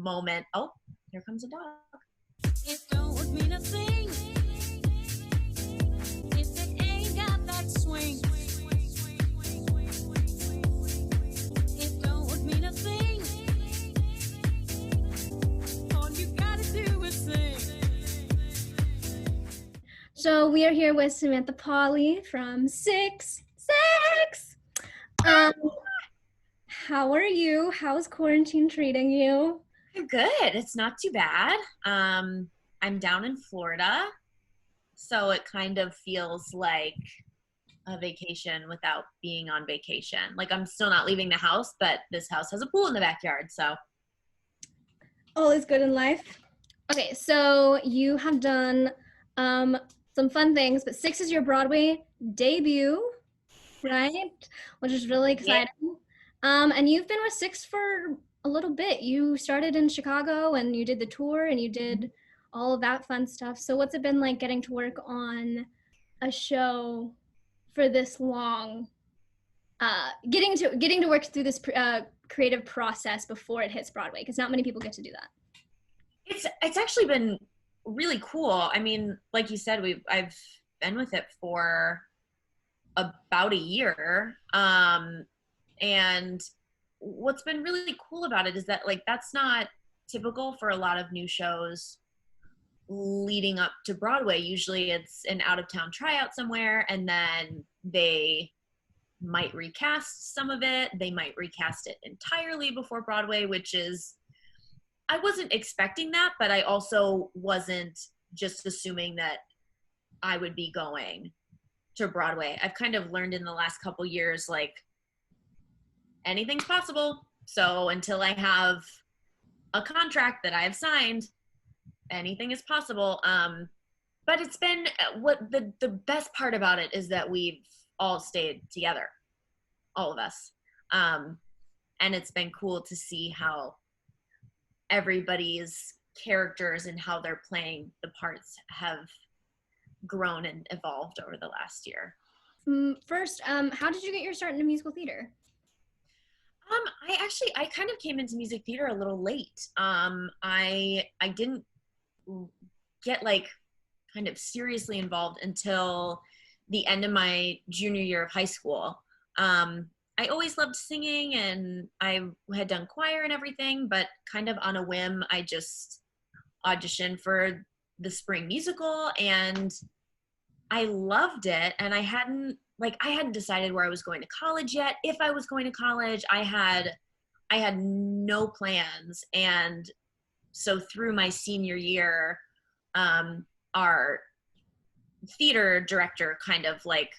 moment. Oh, here comes a dog. It don't mean a thing if it ain't got that swing. It don't mean a thing. All you gotta do is sing. So we are here with Samantha Pauly from Six. How are you? How's quarantine treating you? I'm good. It's not too bad. I'm down in Florida, so it kind of feels like a vacation without being on vacation. Like, I'm still not leaving the house, but this house has a pool in the backyard, so. All is good in life. Okay, so you have done some fun things, but Six is your Broadway debut, right? Which is really exciting. Yeah. And you've been with Six for a little bit. You started in Chicago and you did the tour and you did all of that fun stuff. So what's it been like getting to work on a show for this long? Getting to work through this creative process before it hits Broadway, because not many people get to do that. It's actually been really cool. I mean, like you said, I've been with it for about a year. And what's been really cool about it is that, like, that's not typical for a lot of new shows leading up to Broadway. Usually it's an out-of-town tryout somewhere, and then they might recast some of it. They might recast it entirely before Broadway, which is, I wasn't expecting that, but I also wasn't just assuming that I would be going to Broadway. I've kind of learned in the last couple years, like, anything's possible. So until I have a contract that I have signed, anything is possible. But it's been, what the best part about it is that we've all stayed together, all of us. And it's been cool to see how everybody's characters and how they're playing the parts have grown and evolved over the last year. First, how did you get your start into musical theater? I kind of came into music theater a little late. I didn't get, like, kind of seriously involved until the end of my junior year of high school. I always loved singing, and I had done choir and everything, but kind of on a whim, I just auditioned for the spring musical, and I loved it. And I hadn't decided where I was going to college yet. If I was going to college, I had no plans. And so through my senior year, our theater director kind of, like,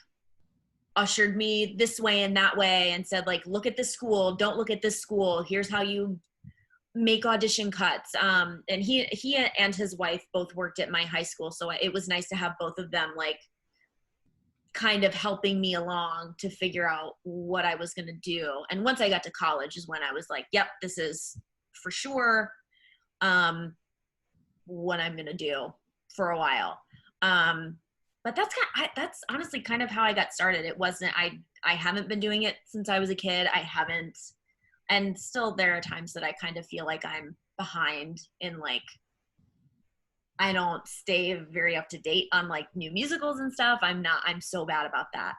ushered me this way and that way and said, like, look at this school, don't look at this school, here's how you make audition cuts. And he and his wife both worked at my high school, so it was nice to have both of them, like, kind of helping me along to figure out what I was going to do. And once I got to college is when I was like, yep, this is for sure what I'm going to do for a while. But that's honestly kind of how I got started. It wasn't, I haven't been doing it since I was a kid. I haven't, and still there are times that I kind of feel like I'm behind in, like, I don't stay very up to date on, like, new musicals and stuff. I'm so bad about that.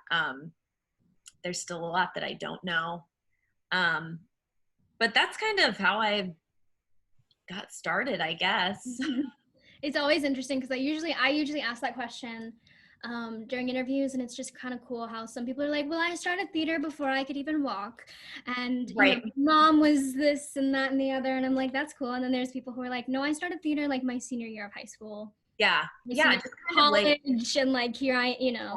There's still a lot that I don't know. But that's kind of how I got started, I guess. It's always interesting because I usually ask that question during interviews, and it's just kind of cool how some people are like, well, I started theater before I could even walk, and right. Mom was this and that and the other, and I'm like, that's cool. And then there's people who are like, no, I started theater like my senior year of high school. Yeah. Just college, and like here Yeah.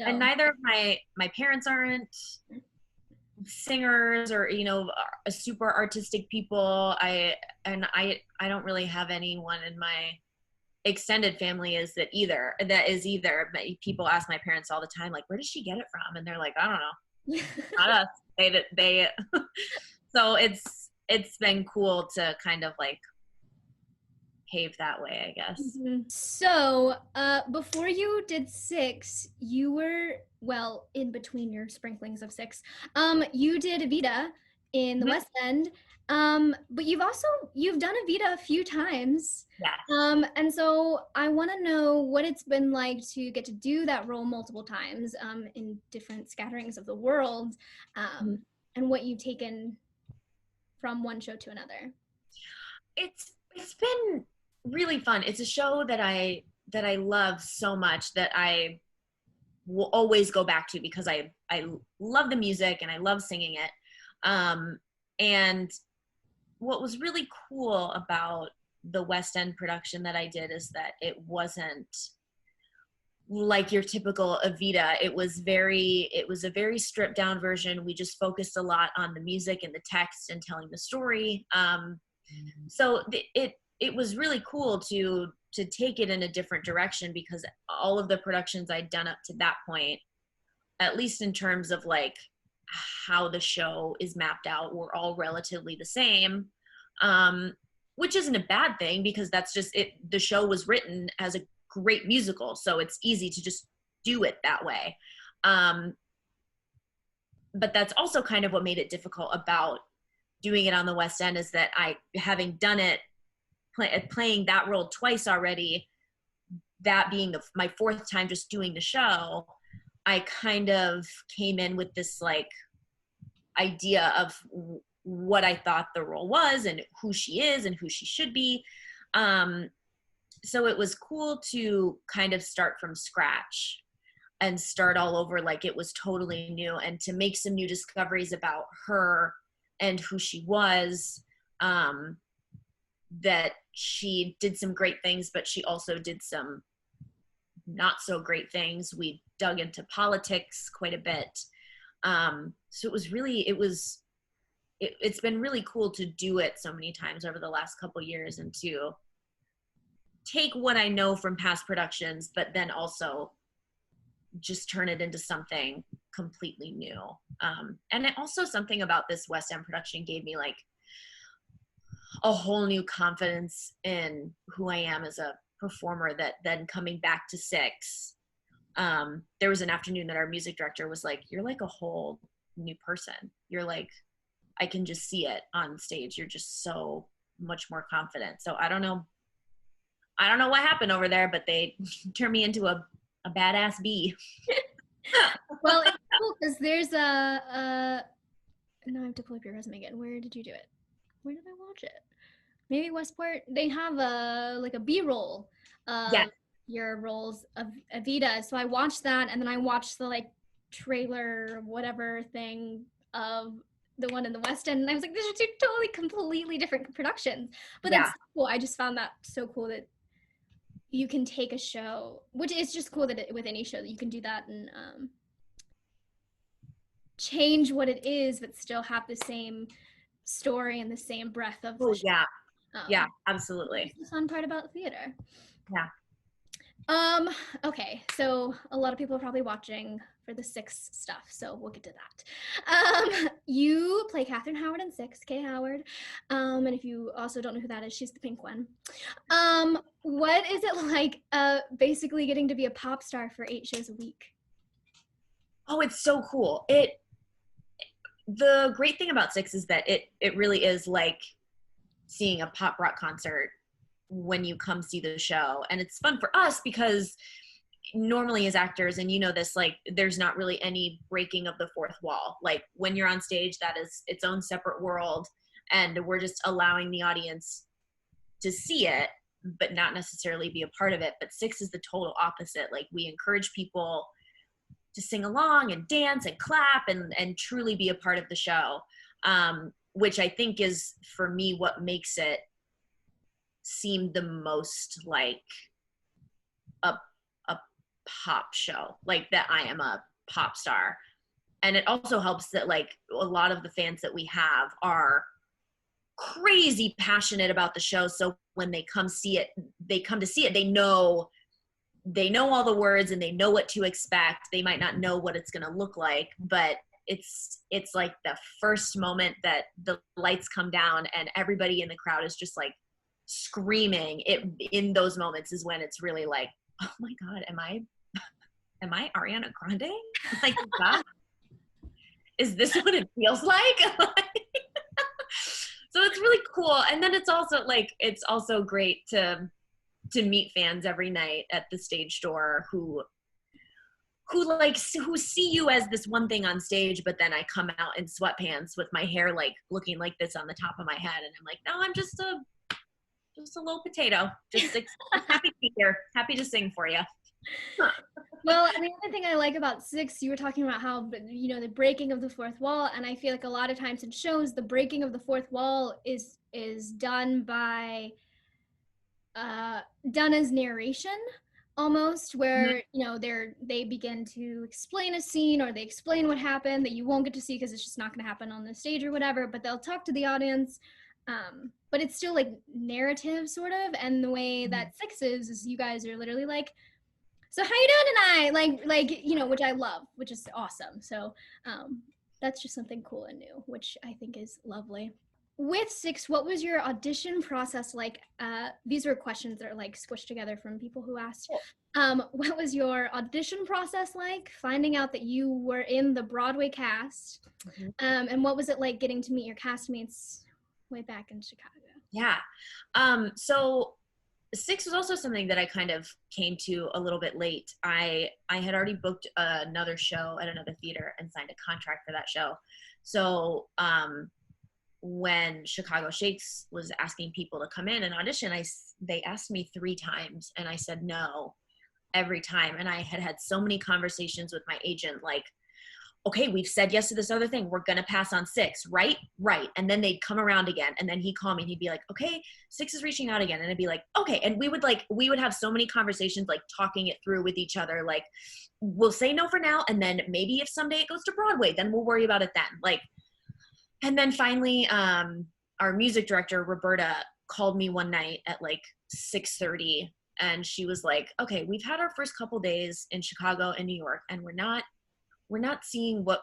So. And neither of my parents aren't singers or, super artistic people. I don't really have anyone in my extended family that is either. People ask my parents all the time, like, where does she get it from? And they're like, I don't know. Not us. They so it's been cool to kind of, like, pave that way, I guess. Mm-hmm. So before you did Six, you were, in between your sprinklings of Six, you did Evita in the West End, But you've done Evita a few times. Yeah. And so I want to know what it's been like to get to do that role multiple times in different scatterings of the world, and what you've taken from one show to another. It's been really fun. It's a show that I love so much that I will always go back to because I love the music and I love singing it. And what was really cool about the West End production that I did is that it wasn't like your typical Evita. It was a very stripped down version. We just focused a lot on the music and the text and telling the story. So it was really cool to take it in a different direction, because all of the productions I'd done up to that point, at least in terms of like how the show is mapped out, were all relatively the same, which isn't a bad thing, because that's just it. The show was written as a great musical, so it's easy to just do it that way. But that's also kind of what made it difficult about doing it on the West End, is that I, having done it, playing that role twice already, that being my fourth time just doing the show, I kind of came in with this like idea of what I thought the role was and who she is and who she should be. So it was cool to kind of start from scratch and start all over like it was totally new, and to make some new discoveries about her and who she was. That she did some great things, but she also did some not so great things. We dug into politics quite a bit. So it's been really cool to do it so many times over the last couple years, and to take what I know from past productions, but then also just turn it into something completely new. And it also, something about this West End production gave me like a whole new confidence in who I am as a performer, that then coming back to Six, there was an afternoon that our music director was like, you're like a whole new person. You're like, I can just see it on stage. You're just so much more confident. So I don't know what happened over there, but they turned me into a badass bee. Well, it's cool because there's now I have to pull up your resume again. Where did you do it? Where did I watch it? Maybe Westport. They have a B-roll of Yeah. your roles of Evita. So I watched that, and then I watched the like trailer whatever thing of the one in the West End, and I was like, these are two totally completely different productions. But Yeah. that's cool. I just found that so cool that you can take a show, which is just cool that with any show that you can do that and change what it is, but still have the same story and the same breadth of the show. Yeah. Yeah, absolutely. That's the fun part about theater. Yeah. Okay, so a lot of people are probably watching for the Six stuff, so we'll get to that. You play Catherine Howard in Six, Kay Howard. And if you also don't know who that is, she's the pink one. What is it like basically getting to be a pop star for 8 shows a week? Oh, it's so cool. The great thing about Six is that it really is like seeing a pop rock concert when you come see the show. And it's fun for us because normally as actors, and you know this, like there's not really any breaking of the fourth wall. Like when you're on stage, that is its own separate world, and we're just allowing the audience to see it but not necessarily be a part of it. But Six is the total opposite. Like we encourage people to sing along and dance and clap and truly be a part of the show, which I think is, for me, what makes it seem the most like a pop show, like that I am a pop star. And it also helps that like a lot of the fans that we have are crazy passionate about the show. So when they come to see it, they know all the words and they know what to expect. They might not know what it's going to look like, but it's like the first moment that the lights come down and everybody in the crowd is just like screaming. In those moments is when it's really like, oh my God, am I Ariana Grande? Like, is this what it feels like? So it's really cool. And then it's also great to meet fans every night at the stage door who see you as this one thing on stage, but then I come out in sweatpants with my hair like looking like this on the top of my head, and I'm like, no, I'm just a little potato, just happy to be here, happy to sing for you. Well, and the other thing I like about Six, you were talking about how, the breaking of the fourth wall, and I feel like a lot of times in shows, the breaking of the fourth wall is done by done as narration almost, where they begin to explain a scene, or they explain what happened that you won't get to see because it's just not going to happen on the stage or whatever, but they'll talk to the audience, but it's still like narrative sort of. And the way that Six is you guys are literally like, so how you doing tonight, which I love, which is awesome. So that's just something cool and new, which I think is lovely. With Six, what was your audition process like? These were questions that are like squished together from people who asked. What was your audition process like, finding out that you were in the Broadway cast? And what was it like getting to meet your castmates way back in Chicago? Yeah. So Six was also something that I kind of came to a little bit late. I had already booked another show at another theater and signed a contract for that show. So when Chicago Shakes was asking people to come in and audition, they asked me 3 times, and I said no every time. And I had so many conversations with my agent, like, okay, we've said yes to this other thing. We're going to pass on Six, right? Right. And then they'd come around again. And then he'd call me and he'd be like, okay, Six is reaching out again. And I'd be like, okay. And we would have so many conversations, like talking it through with each other. Like, we'll say no for now. And then maybe if someday it goes to Broadway, then we'll worry about it then. Like, and then finally, our music director, Roberta, called me one night at like 6:30. And she was like, okay, we've had our first couple days in Chicago and New York, and we're not seeing what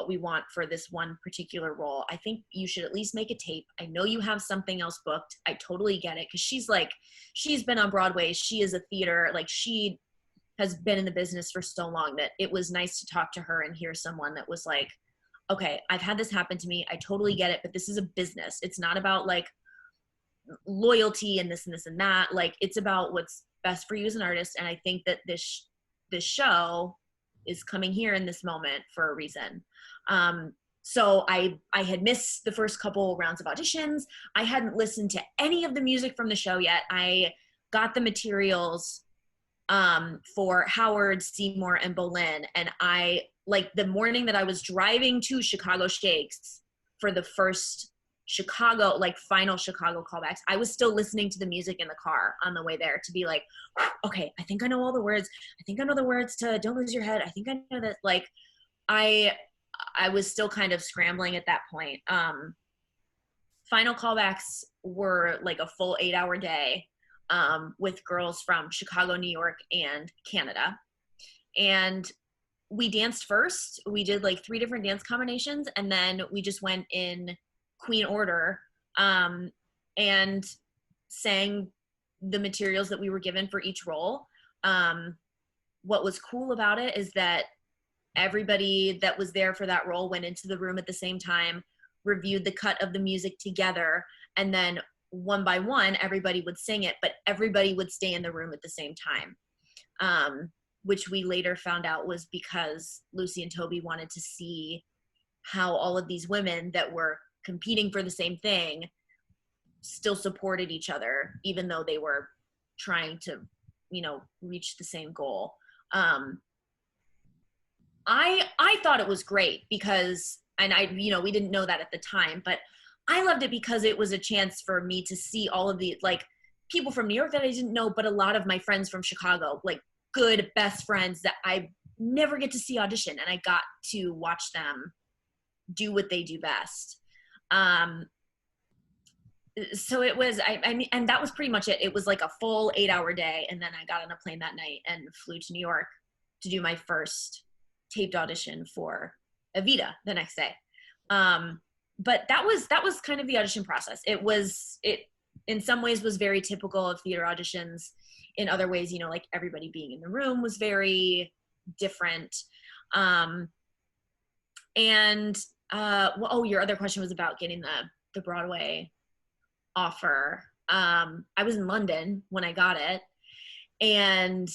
we want for this one particular role. I think you should at least make a tape. I know you have something else booked. I totally get it. Cause she's been on Broadway. She is a theater, like she has been in the business for so long that it was nice to talk to her and hear someone that was like, okay, I've had this happen to me. I totally get it, but this is a business. It's not about like loyalty and this and this and that. Like, it's about what's best for you as an artist. And I think that this show is coming here in this moment for a reason. So I had missed the first couple rounds of auditions. I hadn't listened to any of the music from the show yet. I got the materials for Howard, Seymour, and Boleyn. And like the morning that I was driving to Chicago Shakes for the first Chicago, like final Chicago callbacks, I was still listening to the music in the car on the way there to be like, okay, I think I know all the words. I think I know the words to Don't Lose Your Head. I think I know that. Like, I was still kind of scrambling at that point. Final callbacks were like a full 8-hour day with girls from Chicago, New York, and Canada. And we danced first. We did like 3 different dance combinations, and then we just went in Queen order and sang the materials that we were given for each role. What was cool about it is that everybody that was there for that role went into the room at the same time, reviewed the cut of the music together, and then one by one, everybody would sing it, but everybody would stay in the room at the same time, which we later found out was because Lucy and Toby wanted to see how all of these women that were competing for the same thing still supported each other, even though they were trying to, reach the same goal. I thought it was great because, and we didn't know that at the time, but I loved it because it was a chance for me to see all of the, like, people from New York that I didn't know, but a lot of my friends from Chicago, like good best friends that I never get to see audition, and I got to watch them do what they do best. So it was, I mean, and that was pretty much it. It was like a full 8-hour day. And then I got on a plane that night and flew to New York to do my first taped audition for Evita the next day. But that was kind of the audition process. It in some ways was very typical of theater auditions. In other ways, like everybody being in the room was very different. Your other question was about getting the Broadway offer. I was in London when I got it, and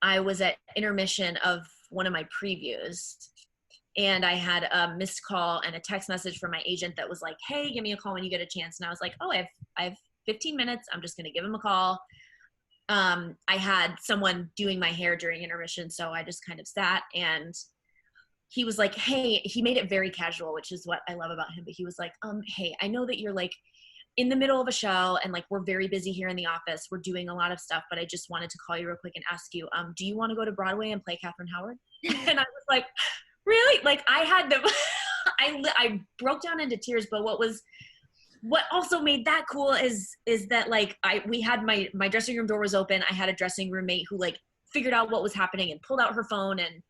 I was at intermission of one of my previews, and I had a missed call and a text message from my agent that was like, hey, give me a call when you get a chance. And I was like, oh, I have 15 minutes. I'm just going to give him a call. I had someone doing my hair during intermission, so I just kind of sat, and he was like, hey, he made it very casual, which is what I love about him. But he was like, hey, I know that you're like in the middle of a show, and like we're very busy here in the office. We're doing a lot of stuff, but I just wanted to call you real quick and ask you, do you want to go to Broadway and play Catherine Howard? And I was like, really? Like I had the, I broke down into tears. But what also made that cool is that like we had my dressing room door was open. I had a dressing room mate who like figured out what was happening and pulled out her phone and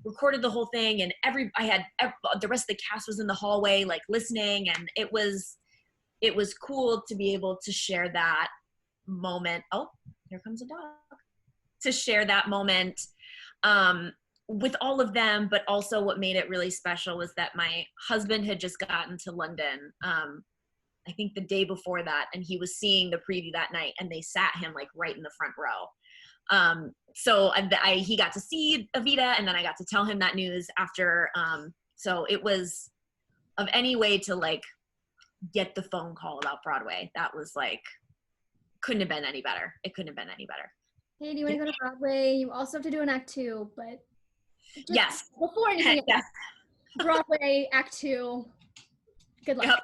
recorded the whole thing. And the rest of the cast was in the hallway like listening, and it was cool to be able to share that moment. Oh, here comes a dog. To share that moment with all of them. But also what made it really special was that my husband had just gotten to London, I think the day before that, and he was seeing the preview that night, and they sat him like right in the front row. So he got to see Evita, and then I got to tell him that news after. So it was, of any way to like get the phone call about Broadway, that was like, couldn't have been any better. It couldn't have been any better. Hey, do you want to go to Broadway? You also have to do an act 2, but Yes. before anything else, Yes. Broadway act 2. Good luck. Yep.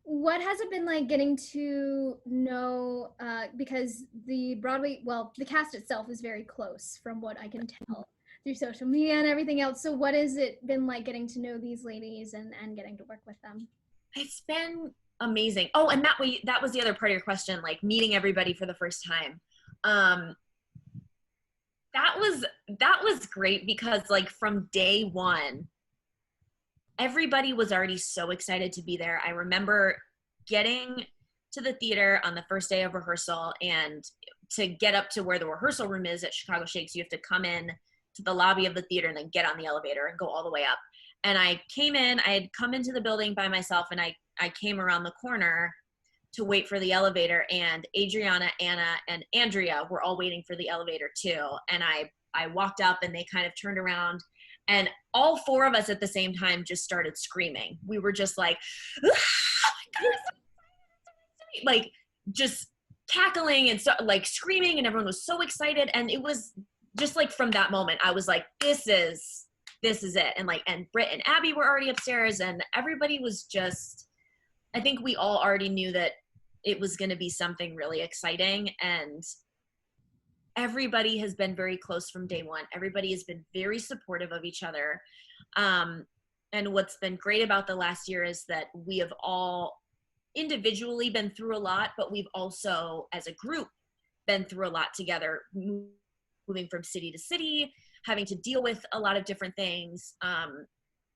What has it been like getting to know, because the Broadway, well, the cast itself is very close from what I can tell through social media and everything else. So what has it been like getting to know these ladies and getting to work with them? It's been amazing. Oh, and that was the other part of your question, like meeting everybody for the first time. That was great because like from day one, everybody was already so excited to be there. I remember getting to the theater on the first day of rehearsal, and to get up to where the rehearsal room is at Chicago Shakes, you have to come in to the lobby of the theater and then get on the elevator and go all the way up. And I had come into the building by myself, and I came around the corner to wait for the elevator, and Adriana, Anna, and Andrea were all waiting for the elevator too. And I walked up, and they kind of turned around, and all 4 of us at the same time just started screaming. We were just like, oh my God, like just cackling and so like screaming, and everyone was so excited. And it was just like from that moment, I was like, this is it. And like, and Britt and Abby were already upstairs, and everybody was just, I think we all already knew that it was going to be something really exciting. And everybody has been very close from day one. Everybody has been very supportive of each other. And what's been great about the last year is that we have all individually been through a lot, but we've also, as a group, been through a lot together, moving from city to city, having to deal with a lot of different things,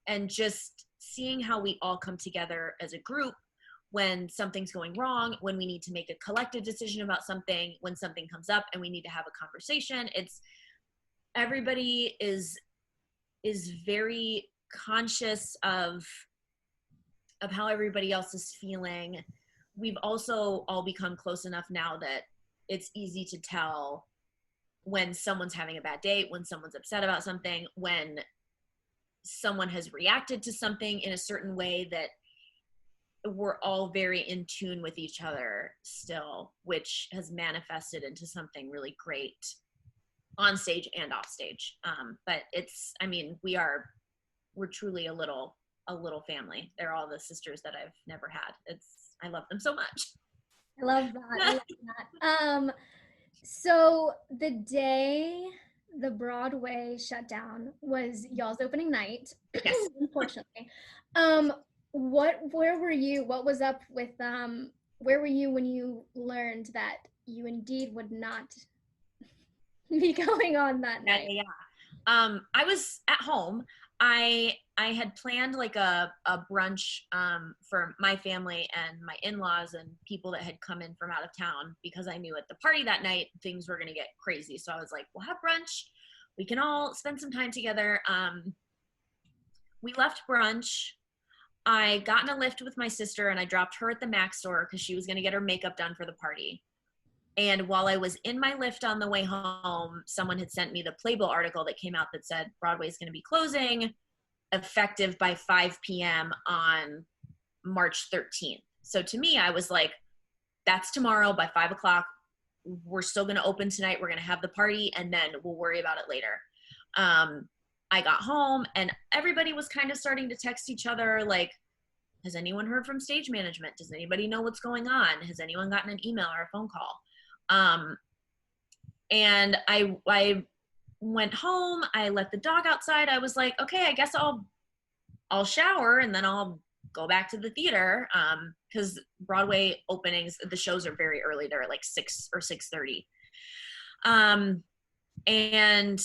and just seeing how we all come together as a group when something's going wrong, when we need to make a collective decision about something, when something comes up and we need to have a conversation. Everybody is very conscious of how everybody else is feeling. We've also all become close enough now that it's easy to tell when someone's having a bad day, when someone's upset about something, when someone has reacted to something in a certain way, that we're all very in tune with each other still, which has manifested into something really great on stage and off stage. But we're truly a little family. They're all the sisters that I've never had. I love them so much. I love that. So the day the Broadway shut down was y'all's opening night, Yes. unfortunately. Where were you? What was up with where were you when you learned that you indeed would not be going on that night? Yeah. I was at home. I had planned like a brunch for my family and my in-laws and people that had come in from out of town, because I knew at the party that night things were going to get crazy. So I was like, we'll have brunch. We can all spend some time together. We left brunch. I got in a Lyft with my sister and I dropped her at the Mac store because she was going to get her makeup done for the party. And while I was in my Lyft on the way home, someone had sent me the Playbill article that came out that said Broadway's going to be closing effective by 5 p.m. on March 13th. So to me, I was like, that's tomorrow by 5 o'clock. We're still going to open tonight. We're going to have the party and then we'll worry about it later. I got home and everybody was kind of starting to text each other like, has anyone heard from stage management? Does anybody know what's going on? Has anyone gotten an email or a phone call? And I went home. I let the dog outside. I was like, okay, I guess I'll shower and then I'll go back to the theater. Cause Broadway openings, the shows are very early. They're at like 6 or 6:30. And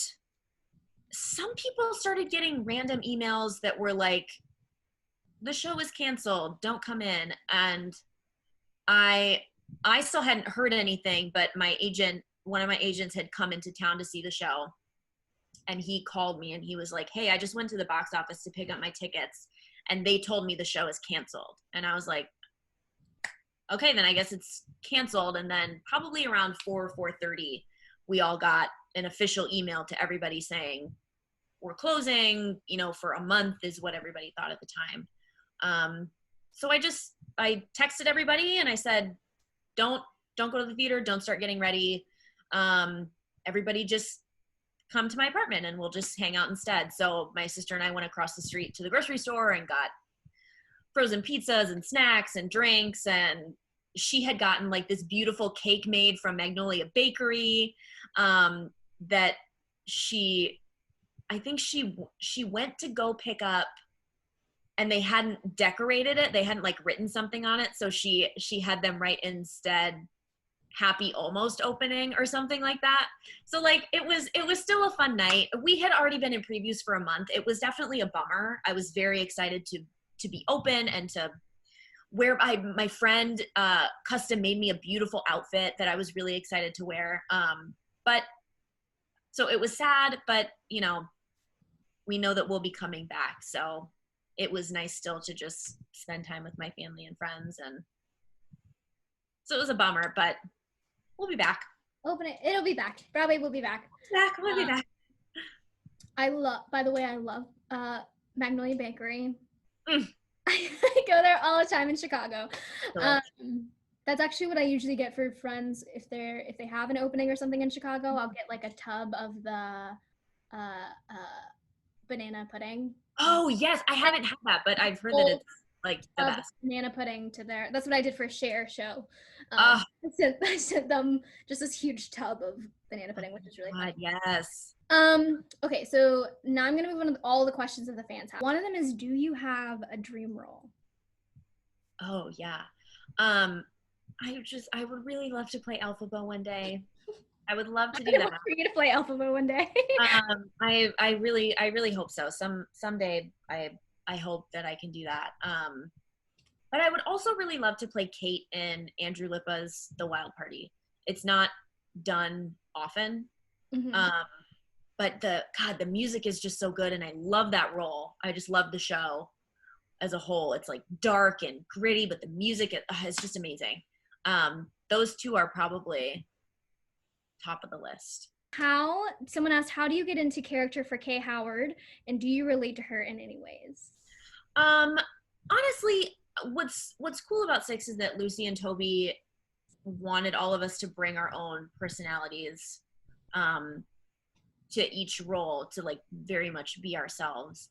some people started getting random emails that were like, the show is canceled, don't come in. And I still hadn't heard anything, but one of my agents had come into town to see the show. And he called me and he was like, hey, I just went to the box office to pick up my tickets and they told me the show is canceled. And I was like, okay, then I guess it's canceled. And then probably around 4:30, we all got an official email to everybody saying, we're closing, for a month is what everybody thought at the time. So I texted everybody and I said, don't go to the theater. Don't start getting ready. Everybody just come to my apartment and we'll just hang out instead. So my sister and I went across the street to the grocery store and got frozen pizzas and snacks and drinks. And she had gotten like this beautiful cake made from Magnolia Bakery, that I think she went to go pick up and they hadn't decorated it. They hadn't like written something on it. So she had them write instead, happy almost opening or something like that. So like, it was still a fun night. We had already been in previews for a month. It was definitely a bummer. I was very excited to be open and to wear. My friend custom made me a beautiful outfit that I was really excited to wear. But so it was sad, but we know that we'll be coming back. So it was nice still to just spend time with my family and friends. And so it was a bummer, but we'll be back. It'll be back. Broadway will be back. We'll be back. I love Magnolia Bakery. Mm. I go there all the time in Chicago. Cool. That's actually what I usually get for friends if they have an opening or something in Chicago. I'll get like a tub of the banana pudding. Oh yes, I haven't had that, but I've heard that it's like the best. Banana pudding to their. That's what I did for Cher show. Oh. I sent them just this huge tub of banana pudding, which is really fun. Yes. Okay, so now I'm gonna move on to all the questions that the fans have. One of them is, do you have a dream role? Oh yeah. I would really love to play Alphaba one day. I would love to do that. For you to play Alphaba one day. I really hope so. Someday I hope that I can do that. But I would also really love to play Kate in Andrew Lippa's The Wild Party. It's not done often. Mm-hmm. But the music is just so good and I love that role. I just love the show as a whole. It's like dark and gritty, but the music is just amazing. Those two are probably top of the list. Someone asked, how do you get into character for Kay Howard, and do you relate to her in any ways? Honestly, what's cool about Six is that Lucy and Toby wanted all of us to bring our own personalities to each role, to like very much be ourselves.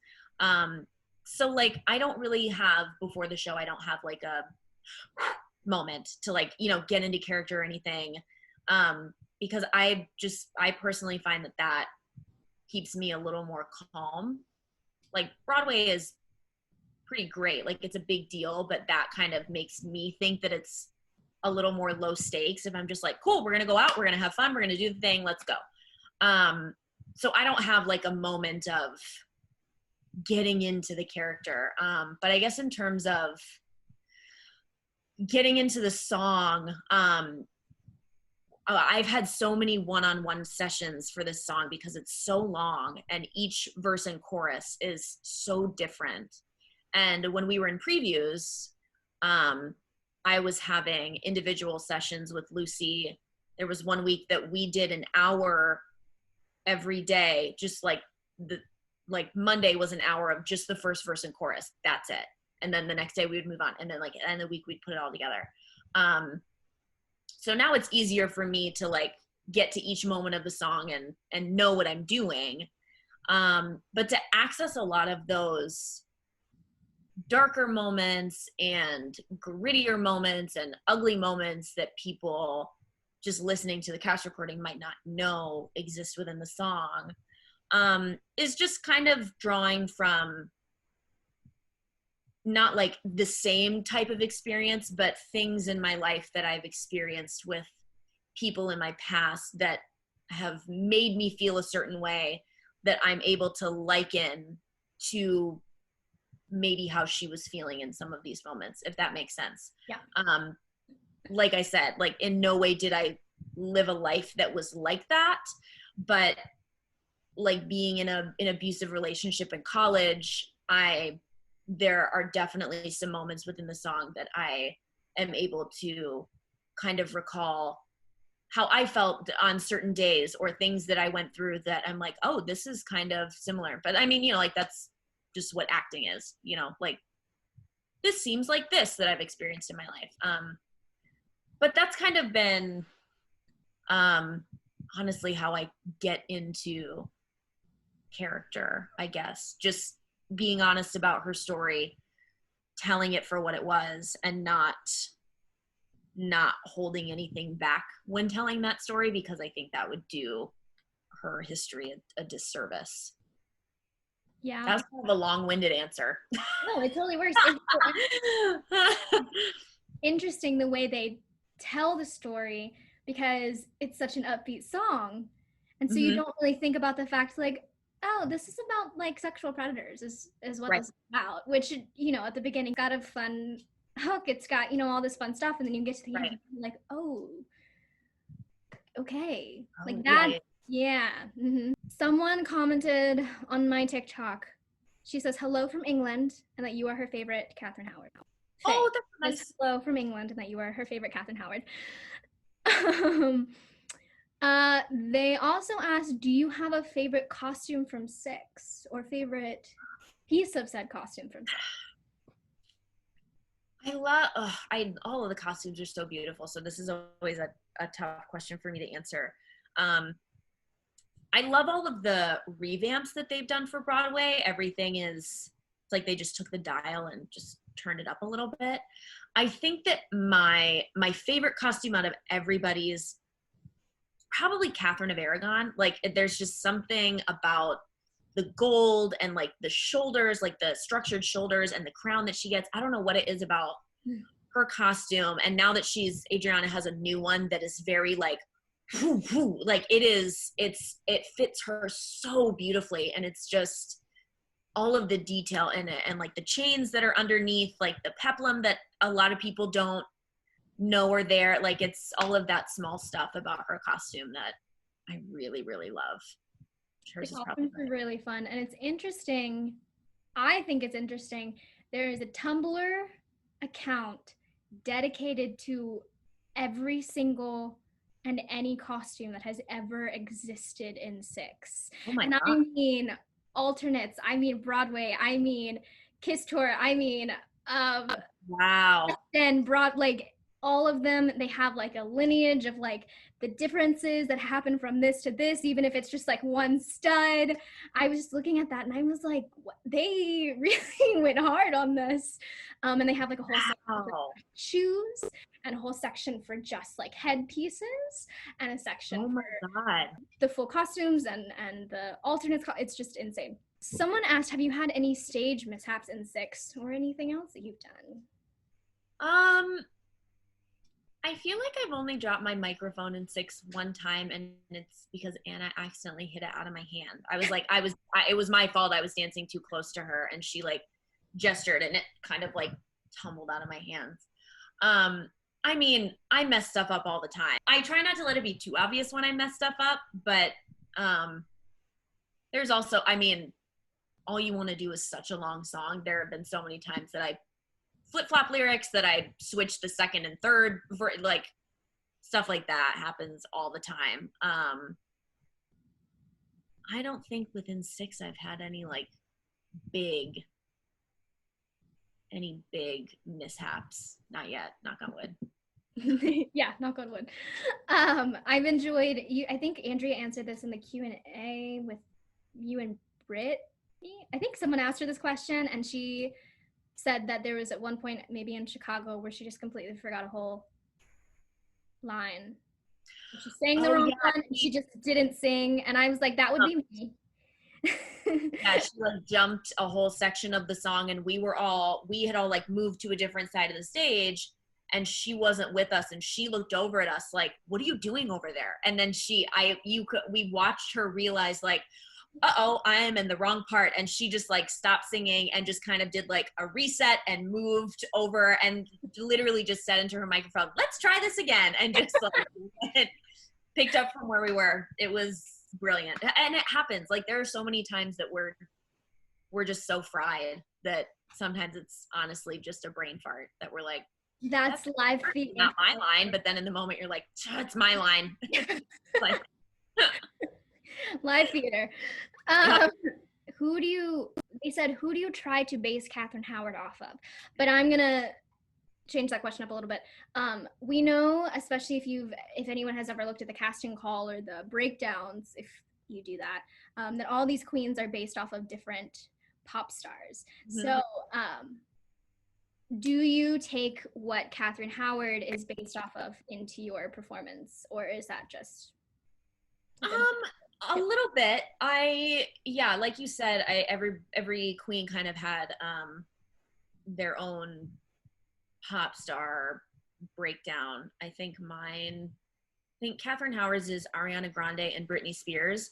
So like I don't really have, before the show, I don't have like a moment to like, get into character or anything. Because I personally find that keeps me a little more calm. Like Broadway is pretty great. Like it's a big deal, but that kind of makes me think that it's a little more low stakes. If I'm just like, cool, we're going to go out, we're going to have fun, we're going to do the thing, let's go. So I don't have like a moment of getting into the character. But I guess in terms of getting into the song, I've had so many one-on-one sessions for this song because it's so long and each verse and chorus is so different. And when we were in previews, I was having individual sessions with Lucy. There was one week that we did an hour every day, just like Monday was an hour of just the first verse and chorus. That's it. And then the next day we would move on. And then like at the end of the week, we'd put it all together. So now it's easier for me to like get to each moment of the song and know what I'm doing. But to access a lot of those darker moments and grittier moments and ugly moments that people just listening to the cast recording might not know exist within the song, is just kind of drawing from not like the same type of experience, but things in my life that I've experienced with people in my past that have made me feel a certain way that I'm able to liken to maybe how she was feeling in some of these moments, if that makes sense. Yeah. Like I said, like in no way did I live a life that was like that, but like being in an abusive relationship in college, there are definitely some moments within the song that I am able to kind of recall how I felt on certain days or things that I went through that I'm like, oh, this is kind of similar. But I mean, you know, like that's just what acting is, you know, like this seems like this that I've experienced in my life. But that's kind of been honestly how I get into character, I guess. Just being honest about her story, telling it for what it was, and not holding anything back when telling that story, because I think that would do her history a disservice. Yeah. That was kind of a long-winded answer. No, it totally works. It's interesting the way they tell the story, because it's such an upbeat song. And so you don't really think about the fact like, oh, this is about like sexual predators is what Right. this is about, which, you know, at the beginning got a fun hook. It's got, you know, all this fun stuff. And then you get to the end, like, oh, okay. Like that. Yeah. Someone commented on my TikTok. She says, hello from England, and that you are her favorite Catherine Howard. Oh, that's nice. Hello from England, and that you are her favorite Catherine Howard. They also asked, do you have a favorite costume from Six, or favorite piece of said costume from Six? I love, all of the costumes are so beautiful. So this is always a tough question for me to answer. I love all of the revamps that they've done for Broadway. Everything is, it's like they just took the dial and just turned it up a little bit. I think that my favorite costume out of everybody's probably Catherine of Aragon. Like there's just something about the gold and like the shoulders, like the structured shoulders and the crown that she gets. I don't know what it is about her costume. And now that Adriana has a new one that is very like, like it fits her so beautifully. And it's just all of the detail in it. And like the chains that are underneath, like the peplum that a lot of people don't know are there. Like it's all of that small stuff about her costume that I really, really love. Hers is probably really fun. And it's interesting. I think it's interesting. There is a Tumblr account dedicated to every single and any costume that has ever existed in Six. Oh my God. I mean alternates, I mean Broadway, I mean Kiss Tour, I mean wow. And like all of them, they have like a lineage of like the differences that happen from this to this, even if it's just like one stud. I was just looking at that and I was like, what? They really went hard on this. And they have like a whole section for shoes, and a whole section for just like headpieces, and a section for the full costumes and the alternates. It's just insane. Someone asked, have you had any stage mishaps in Six or anything else that you've done? I feel like I've only dropped my microphone in Six one time, and it's because Anna accidentally hit it out of my hand. I was like, it was my fault. I was dancing too close to her, and she like gestured, and it kind of like tumbled out of my hands. I mean, I mess stuff up all the time. I try not to let it be too obvious when I mess stuff up, but there's also, I mean, all you want to do is such a long song. There have been so many times that I flip-flop lyrics, that I switch the second and third, like stuff like that happens all the time. I don't think within 6 I've had any like big mishaps. Not yet, knock on wood. Yeah, knock on wood. I've enjoyed you. I think Andrea answered this in the Q&A with you and Britt. I think someone asked her this question, and she said that there was at one point, maybe in Chicago, where she just completely forgot a whole line. She sang the wrong one, and she just didn't sing, and I was like, that would be me. Yeah, she like jumped a whole section of the song, and we had all like moved to a different side of the stage, and she wasn't with us, and she looked over at us like, what are you doing over there? And then we watched her realize like, uh-oh, I am in the wrong part. And she just like stopped singing and just kind of did like a reset and moved over and literally just said into her microphone, let's try this again. And just like picked up from where we were. It was brilliant. And it happens. Like there are so many times that we're just so fried that sometimes it's honestly just a brain fart that we're like, that's live theater. Not my line, but then in the moment you're like, it's my line. Like live theater. They said, who do you try to base Catherine Howard off of? But I'm gonna change that question up a little bit. We know, especially if anyone has ever looked at the casting call or the breakdowns, if you do that, that all these queens are based off of different pop stars. Mm-hmm. So do you take what Catherine Howard is based off of into your performance, or is that just a little bit? Like you said, every queen kind of had their own pop star breakdown. I think Catherine Howard's is Ariana Grande and Britney Spears.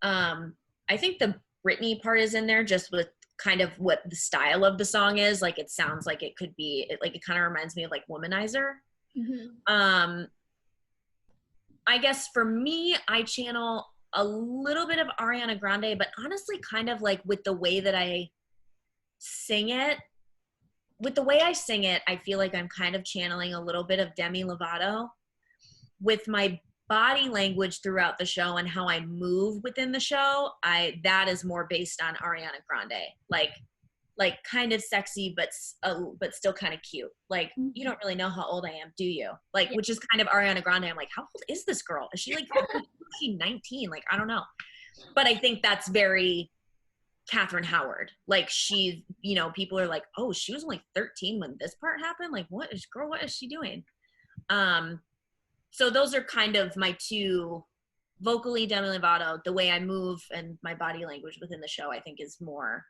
I think the Britney part is in there just with kind of what the style of the song is. Like it sounds like it could be, it kind of reminds me of like Womanizer. Mm-hmm. I guess for me, I channel a little bit of Ariana Grande, but honestly kind of like with the way that I sing it, I feel like I'm kind of channeling a little bit of Demi Lovato with my body language throughout the show and how I move within the show. That is more based on Ariana Grande, like kind of sexy, but still kind of cute. Like, you don't really know how old I am, do you? Like, which is kind of Ariana Grande. I'm like, how old is this girl? Is she like, is she 19? Like, I don't know. But I think that's very Catherine Howard. Like she's, people are like, oh, she was only 13 when this part happened. Like, what is she doing? So those are kind of my two, vocally Demi Lovato, the way I move and my body language within the show, I think is more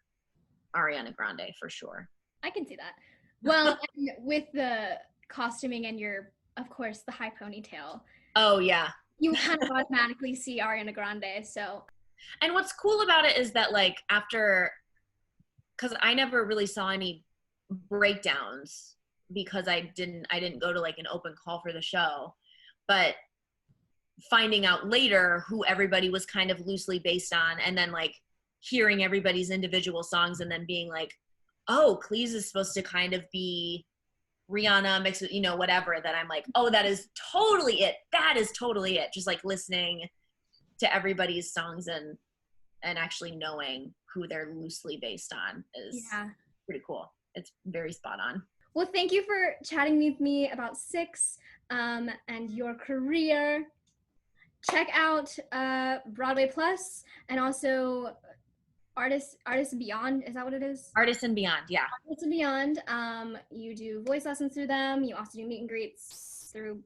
Ariana Grande for sure. I can see that. Well, and with the costuming and of course, the high ponytail. Oh yeah. You kind of automatically see Ariana Grande, so. And what's cool about it is that like because I never really saw any breakdowns because I didn't go to like an open call for the show, but finding out later who everybody was kind of loosely based on, and then like hearing everybody's individual songs and then being like, oh, Cleese is supposed to kind of be Rihanna mixed with, whatever, that I'm like, oh, that is totally it. That is totally it. Just like listening to everybody's songs and actually knowing who they're loosely based on is pretty cool. It's very spot on. Well, thank you for chatting with me about Six and your career. Check out Broadway Plus and also Artists and Beyond. Is that what it is? Artists and Beyond, yeah. Artists and Beyond. You do voice lessons through them. You also do meet and greets through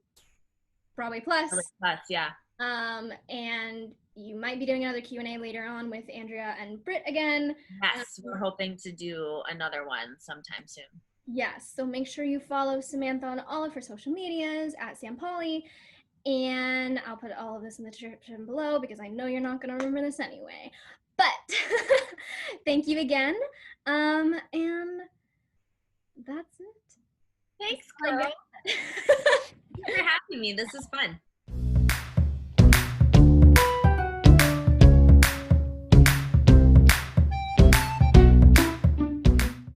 Broadway Plus. Broadway Plus, yeah. And you might be doing another Q&A later on with Andrea and Britt again. Yes, we're hoping to do another one sometime soon. Yes, so make sure you follow Samantha on all of her social medias at Sam Pauly. And I'll put all of this in the description below because I know you're not going to remember this anyway. But thank you again. And that's it. Thanks, girl. Thanks for having me. This is fun.